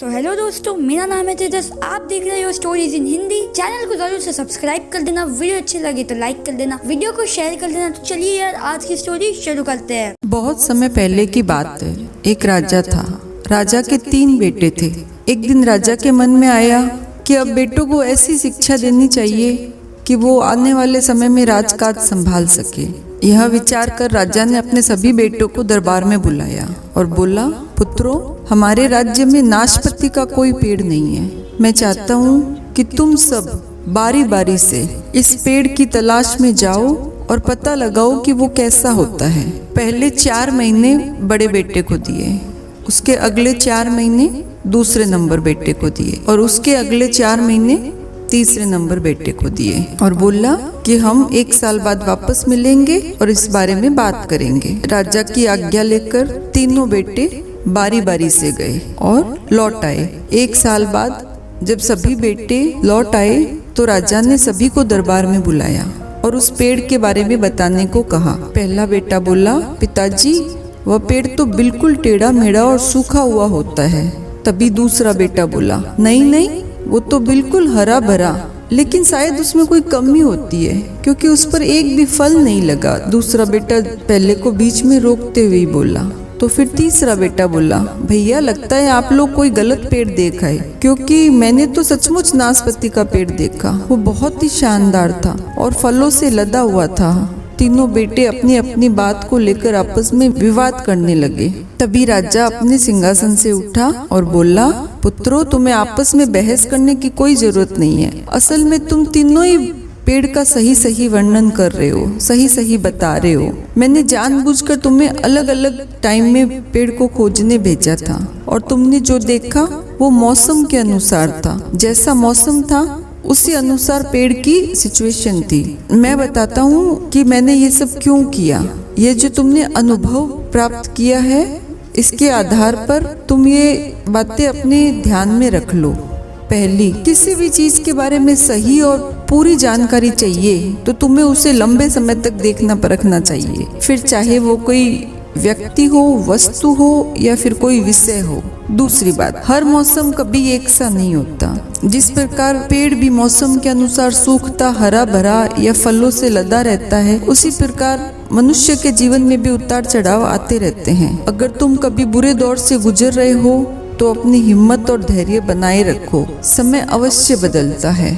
तो हेलो दोस्तों, मेरा नाम है तेजस। आप देख रहे हो स्टोरीज इन हिंदी। चैनल को जरूर से सब्सक्राइब कर देना, वीडियो अच्छी लगे तो लाइक कर देना, वीडियो को शेयर कर देना। तो चलिए यार, आज की स्टोरी शुरू करते हैं। बहुत समय पहले की बात है। एक राजा था। राजा के 3 बेटे थे। एक दिन राजा के मन में आया कि अब बेटों को ऐसी शिक्षा देनी चाहिए कि वो आने वाले समय में राजकाज संभाल सके। यह विचार कर राजा ने अपने सभी बेटों को दरबार में बुलाया और बोला, पुत्रों, हमारे राज्य में नाशपति का कोई पेड़ नहीं है। मैं चाहता हूँ कि तुम सब बारी बारी से इस पेड़ की तलाश में जाओ और पता लगाओ कि वो कैसा होता है। पहले 4 महीने बड़े बेटे को दिए, उसके अगले 4 महीने दूसरे नंबर बेटे को दिए और उसके अगले 4 महीने तीसरे नंबर बेटे को दिए और बोला कि हम 1 साल बाद वापस मिलेंगे और इस बारे में बात करेंगे। राजा की आज्ञा लेकर तीनों बेटे बारी बारी से गए और लौट आए। 1 साल बाद जब सभी बेटे लौट आए तो राजा ने सभी को दरबार में बुलाया और उस पेड़ के बारे में बताने को कहा। पहला बेटा बोला, पिताजी, वह पेड़ तो बिल्कुल टेढ़ा मेढ़ा और सूखा हुआ होता है। तभी दूसरा बेटा बोला, नहीं नहीं, वो तो बिल्कुल हरा भरा, लेकिन शायद उसमें कोई कमी होती है क्योंकि उस पर एक भी फल नहीं लगा। दूसरा बेटा पहले को बीच में रोकते हुए बोला। तो फिर तीसरा बेटा बोला, भैया, लगता है आप लोग कोई गलत पेड़ देखा है, क्योंकि मैंने तो सचमुच नाशपाती का पेड़ देखा। वो बहुत ही शानदार था और फलों से लदा हुआ था। तीनों बेटे अपनी अपनी बात को लेकर आपस में विवाद करने लगे। तभी राजा अपने सिंहासन से उठा और बोला, पुत्रों, तुम्हें आपस में बहस करने की कोई जरूरत नहीं है। असल में तुम तीनों ही पेड़ का सही सही वर्णन कर रहे हो, सही सही बता रहे हो। मैंने जानबूझकर तुम्हें अलग अलग टाइम में पेड़ को खोजने भेजा था और तुमने जो देखा वो मौसम के अनुसार था। जैसा मौसम था उसी अनुसार पेड़ की सिचुएशन थी। मैं बताता हूँ कि मैंने ये सब क्यों किया। ये जो तुमने अनुभव प्राप्त किया है, इसके आधार पर तुम ये बातें अपने ध्यान में रख लो। पहली, किसी भी चीज के बारे में सही और पूरी जानकारी चाहिए तो तुम्हें उसे लंबे समय तक देखना परखना चाहिए, फिर चाहे वो कोई व्यक्ति हो, वस्तु हो या फिर कोई विषय हो। दूसरी बात, हर मौसम कभी एक सा नहीं होता। जिस प्रकार पेड़ भी मौसम के अनुसार सूखता, हरा भरा या फलों से लदा रहता है, उसी प्रकार मनुष्य के जीवन में भी उतार चढ़ाव आते रहते हैं। अगर तुम कभी बुरे दौर से गुजर रहे हो तो अपनी हिम्मत और धैर्य बनाए रखो। समय अवश्य बदलता है।